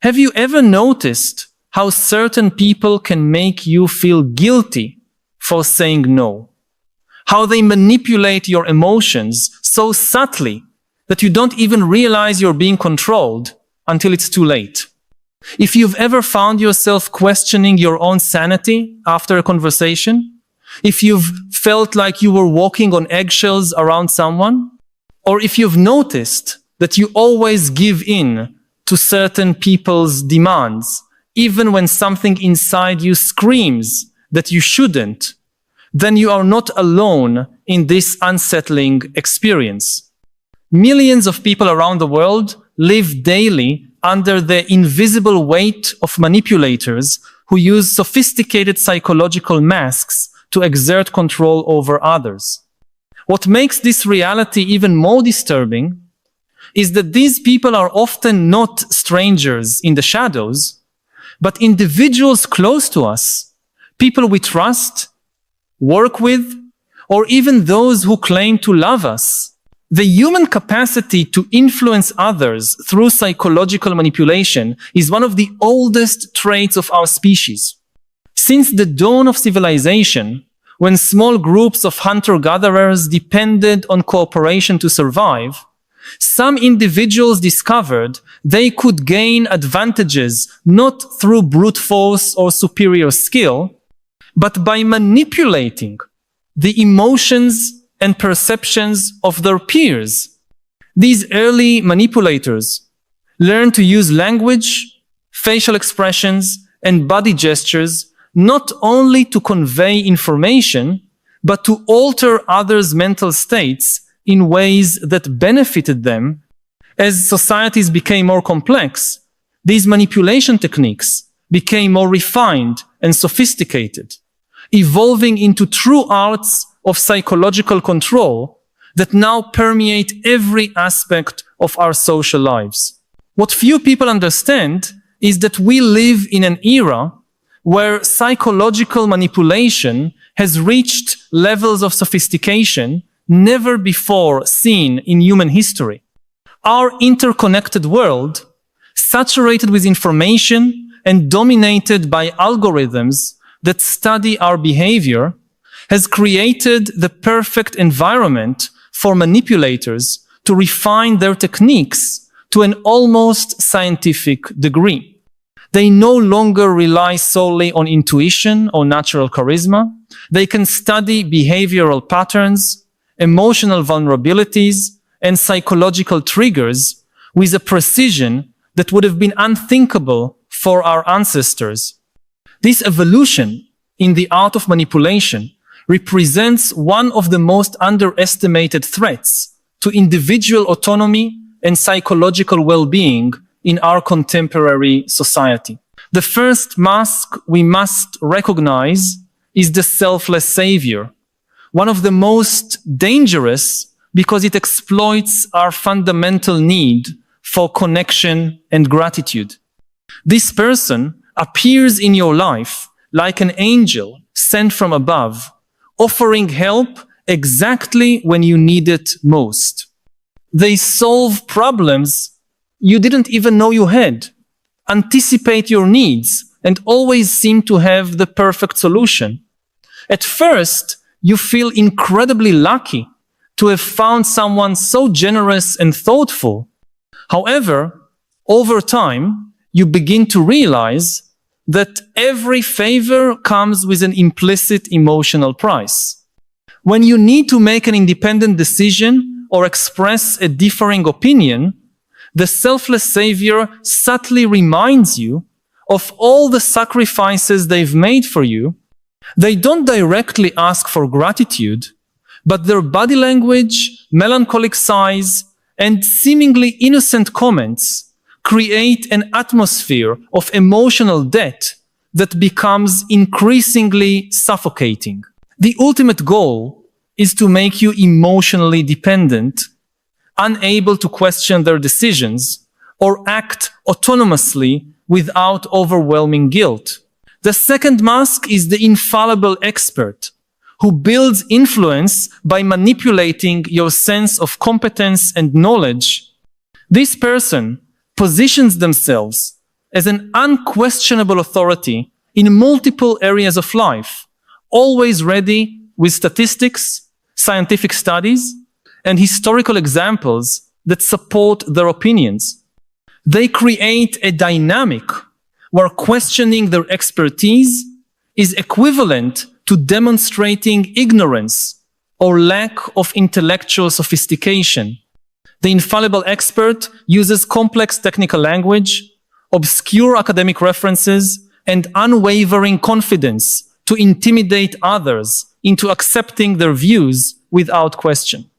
Have you ever noticed how certain people can make you feel guilty for saying no? How they manipulate your emotions so subtly that you don't even realize you're being controlled until it's too late. If you've ever found yourself questioning your own sanity after a conversation, if you've felt like you were walking on eggshells around someone, or if you've noticed that you always give in to certain people's demands, even when something inside you screams that you shouldn't, then you are not alone in this unsettling experience. Millions of people around the world live daily under the invisible weight of manipulators who use sophisticated psychological masks to exert control over others. What makes this reality even more disturbing is that these people are often not strangers in the shadows, but individuals close to us, people we trust, work with, or even those who claim to love us. The human capacity to influence others through psychological manipulation is one of the oldest traits of our species. Since the dawn of civilization, when small groups of hunter-gatherers depended on cooperation to survive, some individuals discovered they could gain advantages not through brute force or superior skill, but by manipulating the emotions and perceptions of their peers. These early manipulators learned to use language, facial expressions, and body gestures not only to convey information, but to alter others' mental states in ways that benefited them. As societies became more complex, these manipulation techniques became more refined and sophisticated, evolving into true arts of psychological control that now permeate every aspect of our social lives. What few people understand is that we live in an era where psychological manipulation has reached levels of sophistication never before seen in human history. Our interconnected world, saturated with information and dominated by algorithms that study our behavior, has created the perfect environment for manipulators to refine their techniques to an almost scientific degree. They no longer rely solely on intuition or natural charisma. They can study behavioral patterns, emotional vulnerabilities, and psychological triggers with a precision that would have been unthinkable for our ancestors. This evolution in the art of manipulation represents one of the most underestimated threats to individual autonomy and psychological well-being in our contemporary society. The first mask we must recognize is the selfless savior, one of the most dangerous because it exploits our fundamental need for connection and gratitude. This person appears in your life like an angel sent from above, offering help exactly when you need it most. They solve problems you didn't even know you had, anticipate your needs, and always seem to have the perfect solution. At first, you feel incredibly lucky to have found someone so generous and thoughtful. However, over time, you begin to realize that every favor comes with an implicit emotional price. When you need to make an independent decision or express a differing opinion, the selfless savior subtly reminds you of all the sacrifices they've made for you. They don't directly ask for gratitude, but their body language, melancholic sighs, and seemingly innocent comments create an atmosphere of emotional debt that becomes increasingly suffocating. The ultimate goal is to make you emotionally dependent, unable to question their decisions or act autonomously without overwhelming guilt. The second mask is the infallible expert, who builds influence by manipulating your sense of competence and knowledge. This person positions themselves as an unquestionable authority in multiple areas of life, always ready with statistics, scientific studies, and historical examples that support their opinions. They create a dynamic where questioning their expertise is equivalent to demonstrating ignorance or lack of intellectual sophistication. The infallible expert uses complex technical language, obscure academic references, and unwavering confidence to intimidate others into accepting their views without question.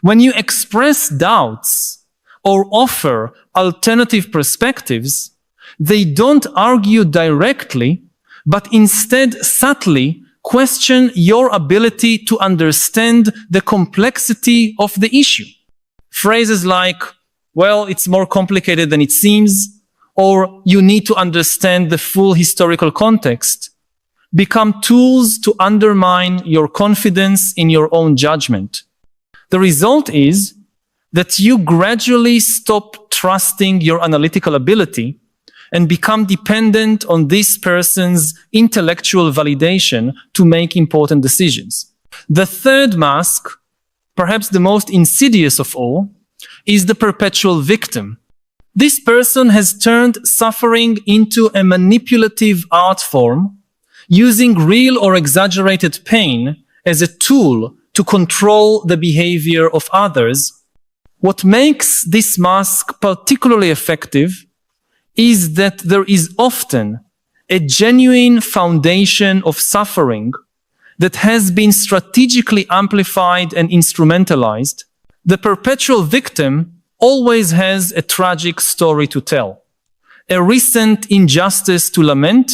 When you express doubts or offer alternative perspectives, they don't argue directly, but instead subtly question your ability to understand the complexity of the issue. Phrases like, well, it's more complicated than it seems, or you need to understand the full historical context, become tools to undermine your confidence in your own judgment. The result is that you gradually stop trusting your analytical ability and become dependent on this person's intellectual validation to make important decisions. The third mask, perhaps the most insidious of all, is the perpetual victim. This person has turned suffering into a manipulative art form, using real or exaggerated pain as a tool to control the behavior of others. What makes this mask particularly effective is that there is often a genuine foundation of suffering that has been strategically amplified and instrumentalized. The perpetual victim always has a tragic story to tell, a recent injustice to lament,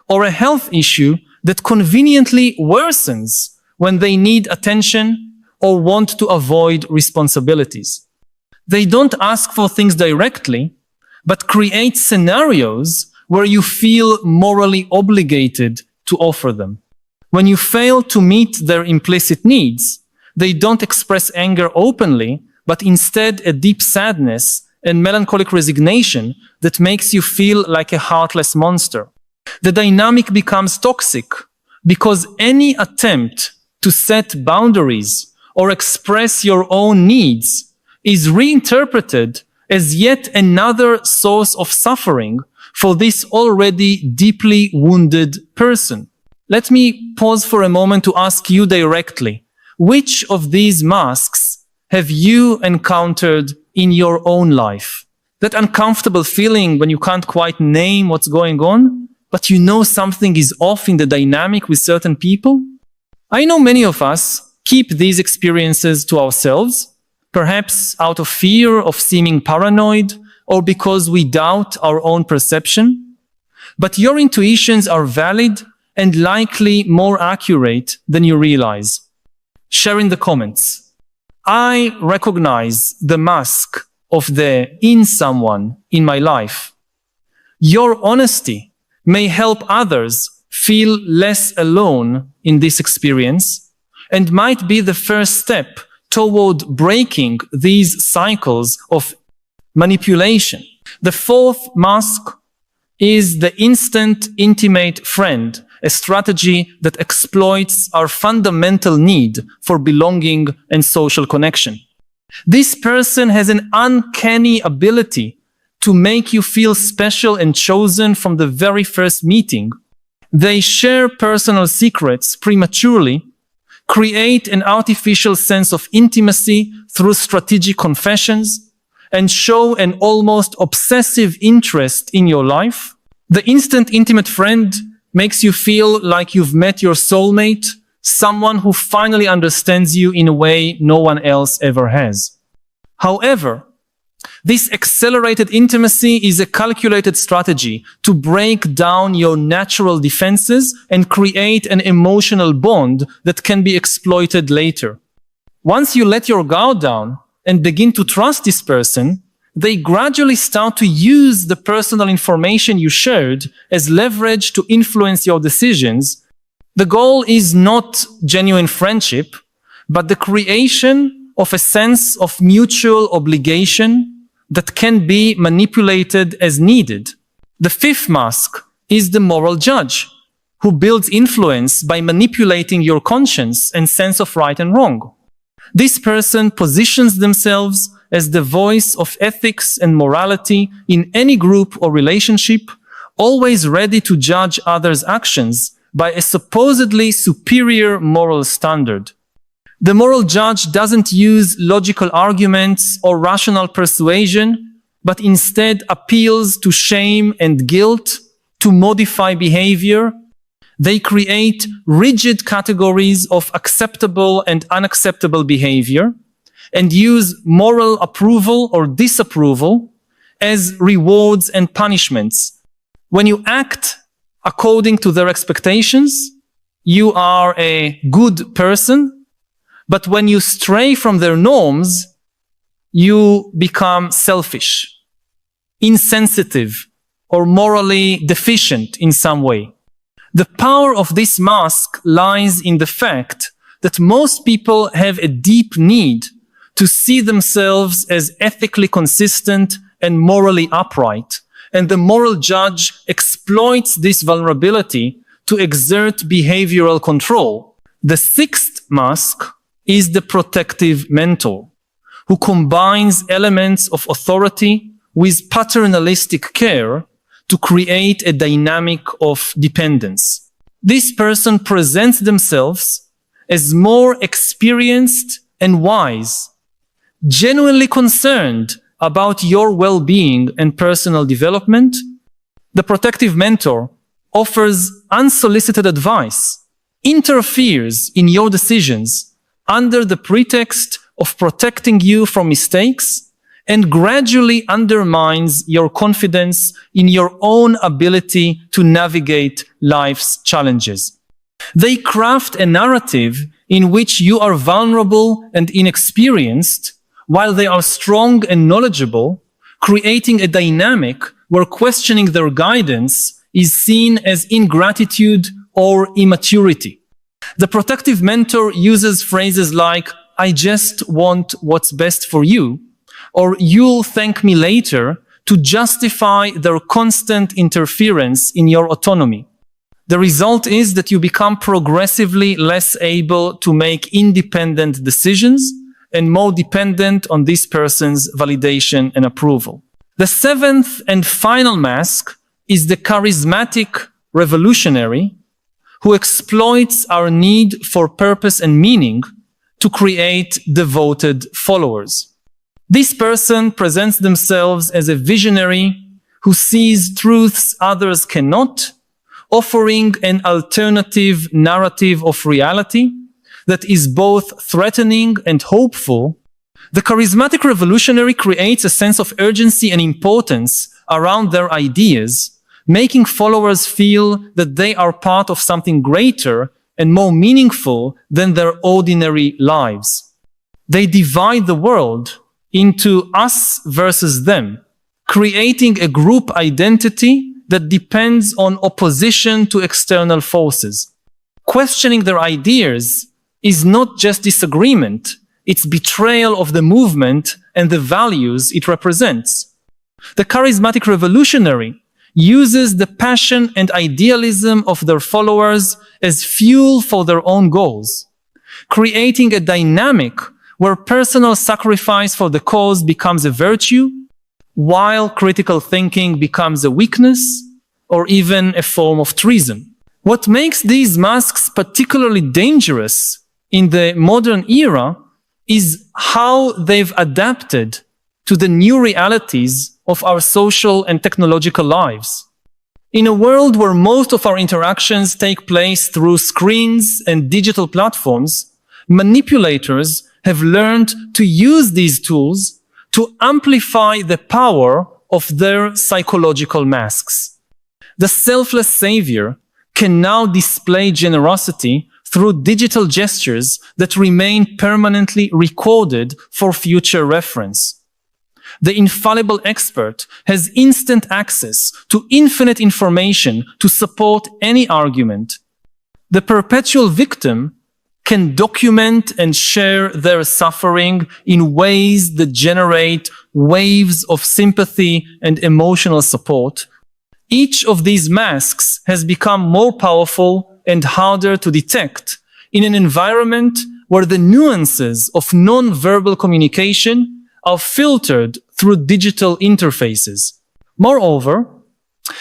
or a health issue that conveniently worsens when they need attention or want to avoid responsibilities. They don't ask for things directly, but create scenarios where you feel morally obligated to offer them. When you fail to meet their implicit needs, they don't express anger openly, but instead a deep sadness and melancholic resignation that makes you feel like a heartless monster. The dynamic becomes toxic because any attempt to set boundaries or express your own needs is reinterpreted as yet another source of suffering for this already deeply wounded person. Let me pause for a moment to ask you directly, which of these masks have you encountered in your own life? That uncomfortable feeling when you can't quite name what's going on, but you know something is off in the dynamic with certain people? I know many of us keep these experiences to ourselves, perhaps out of fear of seeming paranoid or because we doubt our own perception. But your intuitions are valid and likely more accurate than you realize. Share in the comments. I recognize the mask of the in someone in my life. Your honesty may help others feel less alone in this experience and might be the first step toward breaking these cycles of manipulation. The fourth mask is the instant intimate friend, a strategy that exploits our fundamental need for belonging and social connection. This person has an uncanny ability to make you feel special and chosen from the very first meeting. They share personal secrets prematurely, create an artificial sense of intimacy through strategic confessions, and show an almost obsessive interest in your life. The instant intimate friend makes you feel like you've met your soulmate, someone who finally understands you in a way no one else ever has. However, this accelerated intimacy is a calculated strategy to break down your natural defenses and create an emotional bond that can be exploited later. Once you let your guard down and begin to trust this person, they gradually start to use the personal information you shared as leverage to influence your decisions. The goal is not genuine friendship, but the creation of a sense of mutual obligation that can be manipulated as needed. The fifth mask is the moral judge, who builds influence by manipulating your conscience and sense of right and wrong. This person positions themselves as the voice of ethics and morality in any group or relationship, always ready to judge others' actions by a supposedly superior moral standard. The moral judge doesn't use logical arguments or rational persuasion, but instead appeals to shame and guilt to modify behavior. They create rigid categories of acceptable and unacceptable behavior and use moral approval or disapproval as rewards and punishments. When you act according to their expectations, you are a good person, but when you stray from their norms, you become selfish, insensitive, or morally deficient in some way. The power of this mask lies in the fact that most people have a deep need to see themselves as ethically consistent and morally upright, and the moral judge exploits this vulnerability to exert behavioral control. The sixth mask is the protective mentor, who combines elements of authority with paternalistic care to create a dynamic of dependence. This person presents themselves as more experienced and wise, genuinely concerned about your well-being and personal development. The protective mentor offers unsolicited advice, interferes in your decisions under the pretext of protecting you from mistakes, and gradually undermines your confidence in your own ability to navigate life's challenges. They craft a narrative in which you are vulnerable and inexperienced, while they are strong and knowledgeable, creating a dynamic where questioning their guidance is seen as ingratitude or immaturity. The protective mentor uses phrases like, "I just want what's best for you," or "you'll thank me later," to justify their constant interference in your autonomy. The result is that you become progressively less able to make independent decisions and more dependent on this person's validation and approval. The seventh and final mask is the charismatic revolutionary, who exploits our need for purpose and meaning to create devoted followers. This person presents themselves as a visionary who sees truths others cannot, offering an alternative narrative of reality that is both threatening and hopeful. The charismatic revolutionary creates a sense of urgency and importance around their ideas, making followers feel that they are part of something greater and more meaningful than their ordinary lives. They divide the world into us versus them, creating a group identity that depends on opposition to external forces. Questioning their ideas is not just disagreement, it's betrayal of the movement and the values it represents. The charismatic revolutionary uses the passion and idealism of their followers as fuel for their own goals, creating a dynamic where personal sacrifice for the cause becomes a virtue, while critical thinking becomes a weakness or even a form of treason. What makes these masks particularly dangerous in the modern era is how they've adapted to the new realities of our social and technological lives. In a world where most of our interactions take place through screens and digital platforms, manipulators have learned to use these tools to amplify the power of their psychological masks. The selfless savior can now display generosity through digital gestures that remain permanently recorded for future reference. The infallible expert has instant access to infinite information to support any argument. The perpetual victim can document and share their suffering in ways that generate waves of sympathy and emotional support, Each of these masks has become more powerful and harder to detect in an environment where the nuances of non-verbal communication are filtered through digital interfaces. Moreover,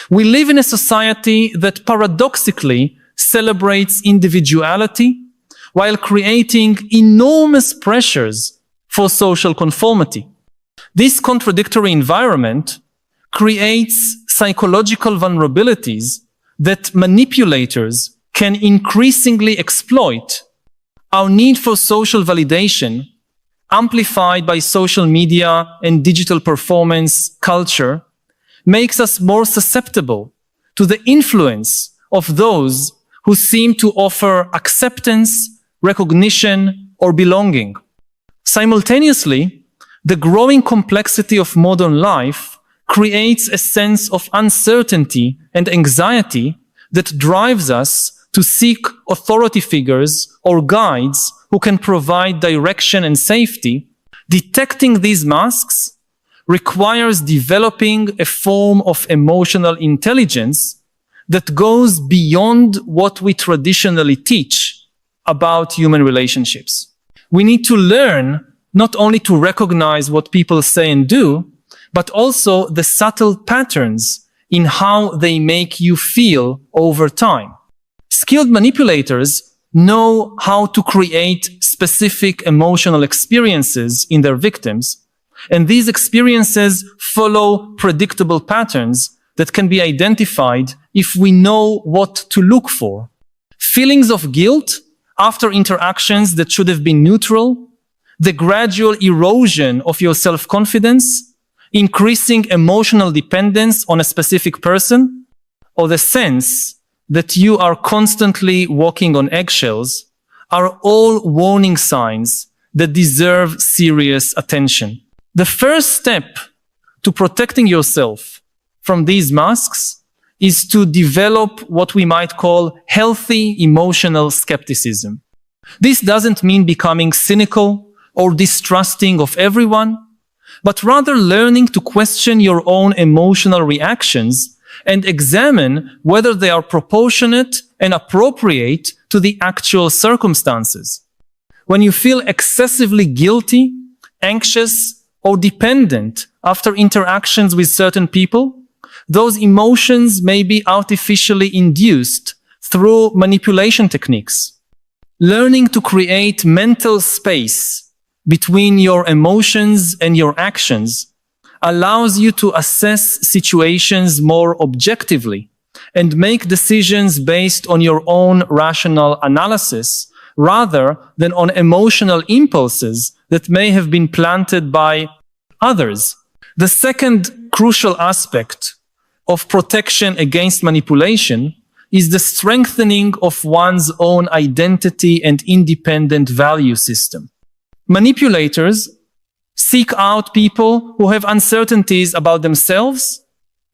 we live in a society that paradoxically celebrates individuality while creating enormous pressures for social conformity. This contradictory environment creates psychological vulnerabilities that manipulators can increasingly exploit. Our need for social validation, amplified by social media and digital performance culture, makes us more susceptible to the influence of those who seem to offer acceptance, recognition, or belonging. Simultaneously, the growing complexity of modern life creates a sense of uncertainty and anxiety that drives us to seek authority figures or guides who can provide direction and safety. Detecting these masks requires developing a form of emotional intelligence that goes beyond what we traditionally teach about human relationships. We need to learn not only to recognize what people say and do, but also the subtle patterns in how they make you feel over time. Skilled manipulators know how to create specific emotional experiences in their victims, and these experiences follow predictable patterns that can be identified if we know what to look for. Feelings of guilt after interactions that should have been neutral, the gradual erosion of your self-confidence, increasing emotional dependence on a specific person, or the sense that you are constantly walking on eggshells are all warning signs that deserve serious attention. The first step to protecting yourself from these masks is to develop what we might call healthy emotional skepticism. This doesn't mean becoming cynical or distrusting of everyone, but rather learning to question your own emotional reactions and examine whether they are proportionate and appropriate to the actual circumstances. When you feel excessively guilty, anxious, or dependent after interactions with certain people, those emotions may be artificially induced through manipulation techniques. Learning to create mental space between your emotions and your actions allows you to assess situations more objectively and make decisions based on your own rational analysis rather than on emotional impulses that may have been planted by others. The second crucial aspect of protection against manipulation is the strengthening of one's own identity and independent value system. Manipulators seek out people who have uncertainties about themselves,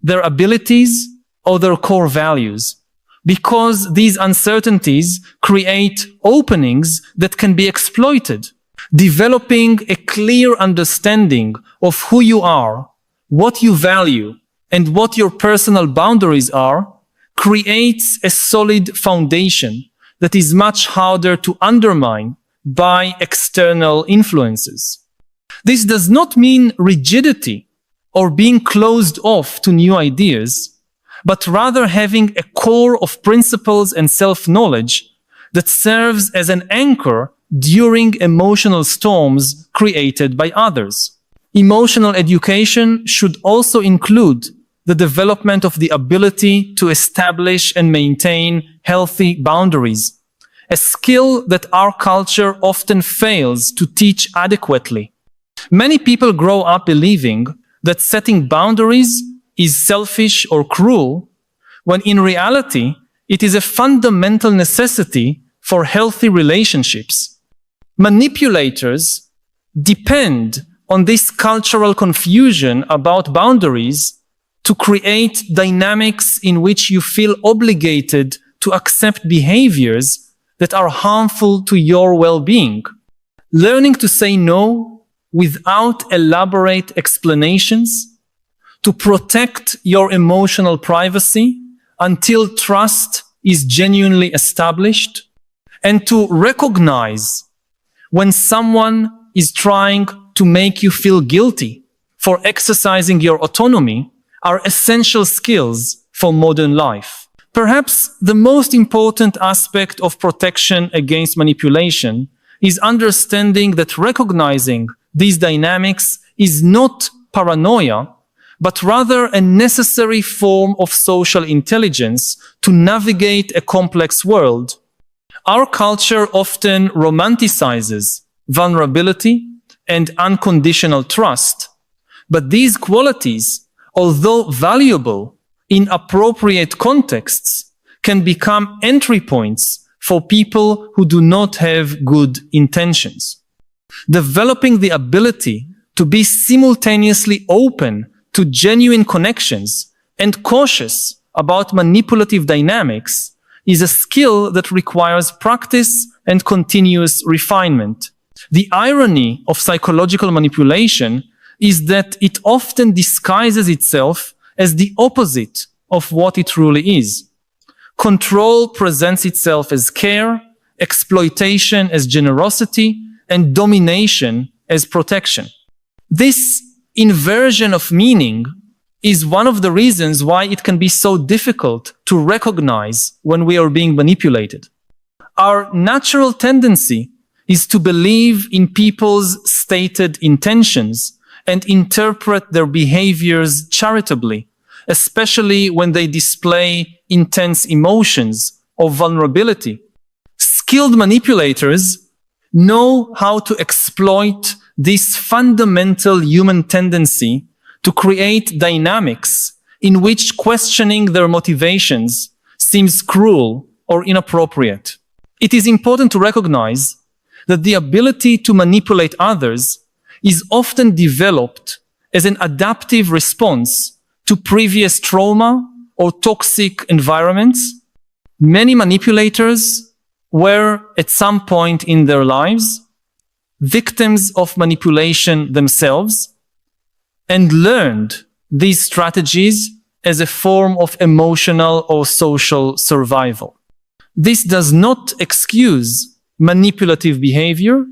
their abilities, or their core values, because these uncertainties create openings that can be exploited. Developing a clear understanding of who you are, what you value, and what your personal boundaries are creates a solid foundation that is much harder to undermine by external influences. This does not mean rigidity or being closed off to new ideas, but rather having a core of principles and self-knowledge that serves as an anchor during emotional storms created by others. Emotional education should also include the development of the ability to establish and maintain healthy boundaries, a skill that our culture often fails to teach adequately. Many people grow up believing that setting boundaries is selfish or cruel, when in reality, it is a fundamental necessity for healthy relationships. Manipulators depend on this cultural confusion about boundaries to create dynamics in which you feel obligated to accept behaviors that are harmful to your well-being. Learning to say no without elaborate explanations, to protect your emotional privacy until trust is genuinely established, and to recognize when someone is trying to make you feel guilty for exercising your autonomy are essential skills for modern life. Perhaps the most important aspect of protection against manipulation is understanding that recognizing these dynamics is not paranoia, but rather a necessary form of social intelligence to navigate a complex world. Our culture often romanticizes vulnerability and unconditional trust, but these qualities, although valuable in appropriate contexts, can become entry points for people who do not have good intentions. Developing the ability to be simultaneously open to genuine connections and cautious about manipulative dynamics is a skill that requires practice and continuous refinement. The irony of psychological manipulation is that it often disguises itself as the opposite of what it truly is. Control presents itself as care, exploitation as generosity, and domination as protection. This inversion of meaning is one of the reasons why it can be so difficult to recognize when we are being manipulated. Our natural tendency is to believe in people's stated intentions and interpret their behaviors charitably, especially when they display intense emotions or vulnerability. Skilled manipulators know how to exploit this fundamental human tendency to create dynamics in which questioning their motivations seems cruel or inappropriate. It is important to recognize that the ability to manipulate others is often developed as an adaptive response to previous trauma or toxic environments. Many manipulators were, at some point in their lives, victims of manipulation themselves and learned these strategies as a form of emotional or social survival. This does not excuse manipulative behavior,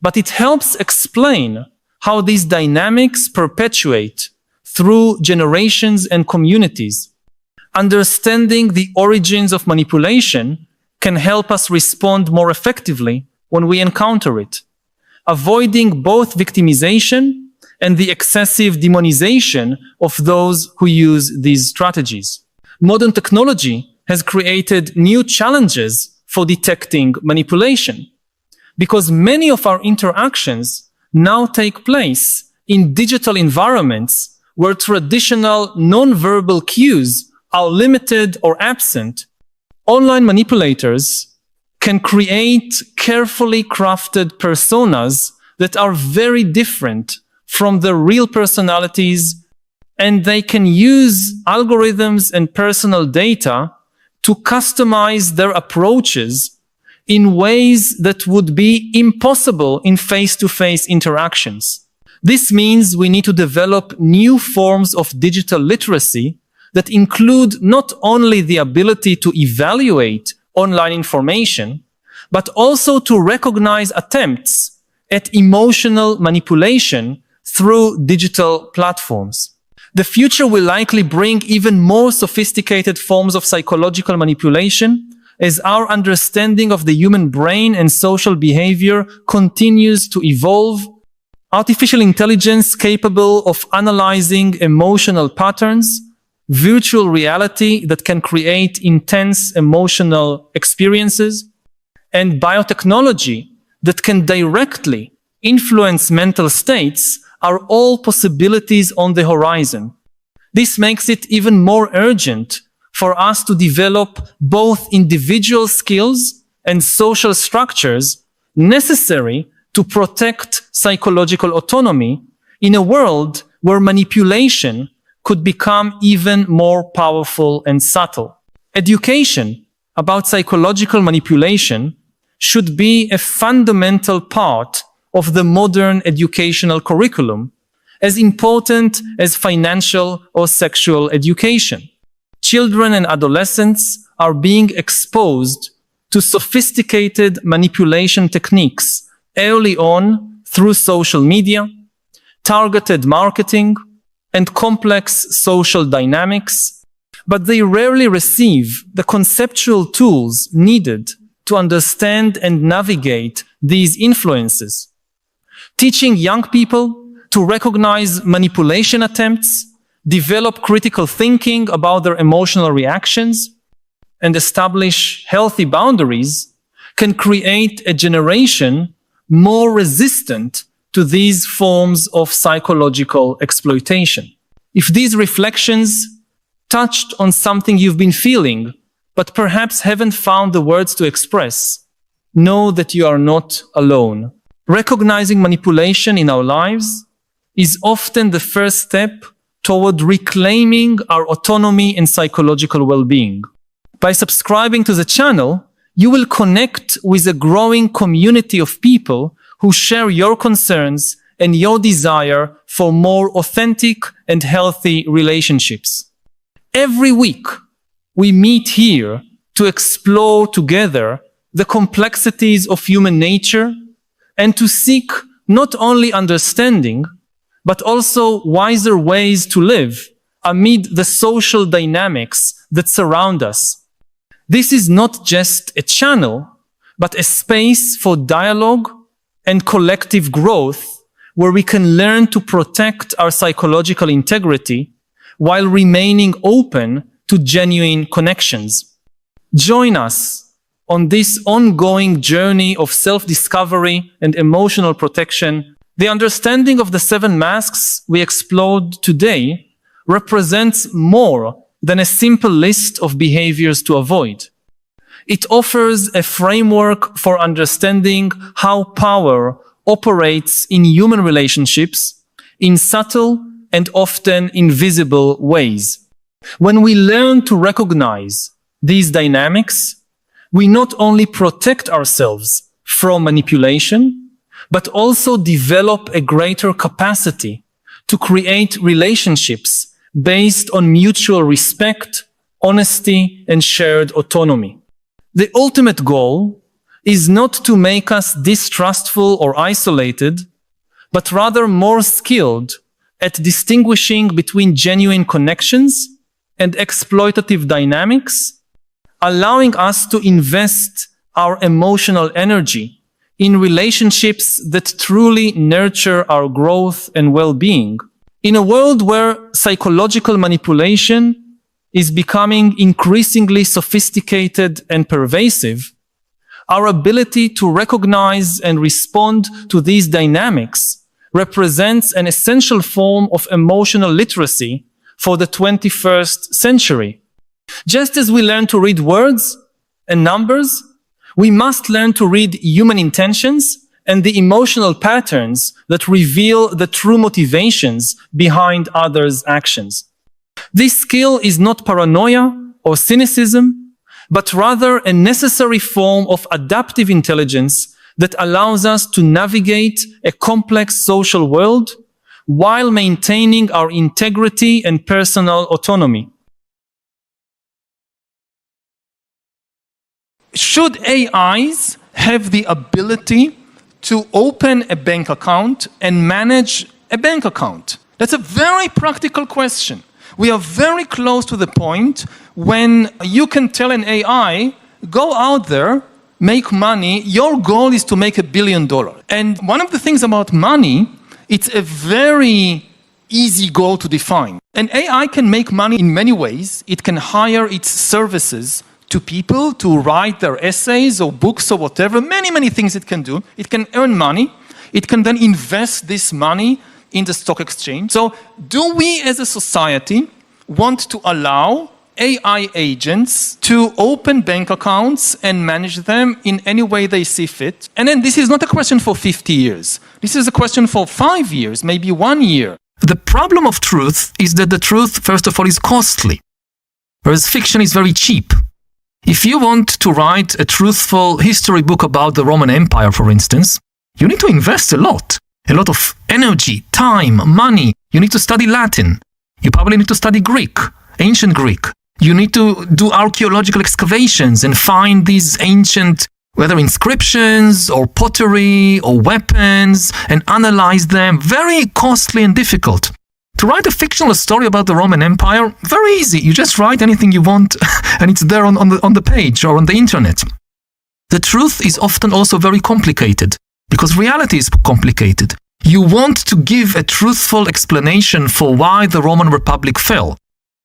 but it helps explain how these dynamics perpetuate through generations and communities. Understanding the origins of manipulation can help us respond more effectively when we encounter it, avoiding both victimization and the excessive demonization of those who use these strategies. Modern technology has created new challenges for detecting manipulation, because many of our interactions now take place in digital environments where traditional non-verbal cues are limited or absent. Online manipulators can create carefully crafted personas that are very different from the real personalities, and they can use algorithms and personal data to customize their approaches in ways that would be impossible in face-to-face interactions. This means we need to develop new forms of digital literacy that include not only the ability to evaluate online information, but also to recognize attempts at emotional manipulation through digital platforms. The future will likely bring even more sophisticated forms of psychological manipulation as our understanding of the human brain and social behavior continues to evolve. Artificial intelligence capable of analyzing emotional patterns, virtual reality that can create intense emotional experiences, and biotechnology that can directly influence mental states are all possibilities on the horizon. This makes it even more urgent for us to develop both individual skills and social structures necessary to protect psychological autonomy in a world where manipulation could become even more powerful and subtle. Education about psychological manipulation should be a fundamental part of the modern educational curriculum, as important as financial or sexual education. Children and adolescents are being exposed to sophisticated manipulation techniques early on through social media, targeted marketing, and complex social dynamics, but they rarely receive the conceptual tools needed to understand and navigate these influences. Teaching young people to recognize manipulation attempts, develop critical thinking about their emotional reactions, and establish healthy boundaries can create a generation more resistant to these forms of psychological exploitation. If these reflections touched on something you've been feeling, but perhaps haven't found the words to express, know that you are not alone. Recognizing manipulation in our lives is often the first step toward reclaiming our autonomy and psychological well-being. By subscribing to the channel, you will connect with a growing community of people who share your concerns and your desire for more authentic and healthy relationships. Every week, we meet here to explore together the complexities of human nature and to seek not only understanding, but also wiser ways to live amid the social dynamics that surround us. This is not just a channel, but a space for dialogue and collective growth where we can learn to protect our psychological integrity while remaining open to genuine connections. Join us on this ongoing journey of self-discovery and emotional protection. The understanding of the 7 masks we explored today represents more than a simple list of behaviors to avoid. It offers a framework for understanding how power operates in human relationships in subtle and often invisible ways. When we learn to recognize these dynamics, we not only protect ourselves from manipulation, but also develop a greater capacity to create relationships based on mutual respect, honesty, and shared autonomy. The ultimate goal is not to make us distrustful or isolated, but rather more skilled at distinguishing between genuine connections and exploitative dynamics, allowing us to invest our emotional energy in relationships that truly nurture our growth and well-being. In a world where psychological manipulation is becoming increasingly sophisticated and pervasive, our ability to recognize and respond to these dynamics represents an essential form of emotional literacy for the 21st century. Just as we learn to read words and numbers, we must learn to read human intentions and the emotional patterns that reveal the true motivations behind others' actions. This skill is not paranoia or cynicism, but rather a necessary form of adaptive intelligence that allows us to navigate a complex social world while maintaining our integrity and personal autonomy. Should AIs have the ability to open a bank account and manage a bank account? That's a very practical question. We are very close to the point when you can tell an AI, go out there, make money. Your goal is to make $1 billion. And one of the things about money, it's a very easy goal to define. An AI can make money in many ways. It can hire its services to people to write their essays or books or whatever. Many, many things it can do. It can earn money. It can then invest this money in the stock exchange. So do we as a society want to allow AI agents to open bank accounts and manage them in any way they see fit? And then this is not a question for 50 years. This is a question for 5 years, maybe 1 year. The problem of truth is that the truth, first of all, is costly, whereas fiction is very cheap. If you want to write a truthful history book about the Roman Empire, for instance, you need to invest a lot. a lot of energy, time, money. You need to study Latin. You probably need to study Greek, ancient Greek. You need to do archaeological excavations and find these ancient, whether inscriptions or pottery or weapons, and analyze them. Very costly and difficult. To write a fictional story about the Roman Empire, very easy. You just write anything you want and it's there on the page or on the internet. The truth is often also very complicated because reality is complicated. You want to give a truthful explanation for why the Roman Republic fell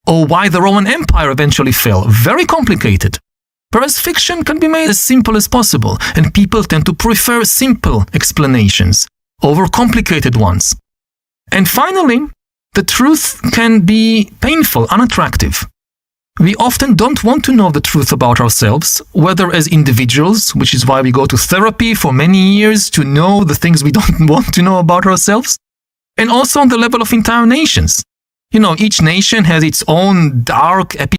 or why the Roman Empire eventually fell. Very complicated. Whereas fiction can be made as simple as possible, and people tend to prefer simple explanations over complicated ones. And finally, the truth can be painful, unattractive. We often don't want to know the truth about ourselves, whether as individuals, which is why we go to therapy for many years to know the things we don't want to know about ourselves, and also on the level of entire nations. You know, each nation has its own dark episode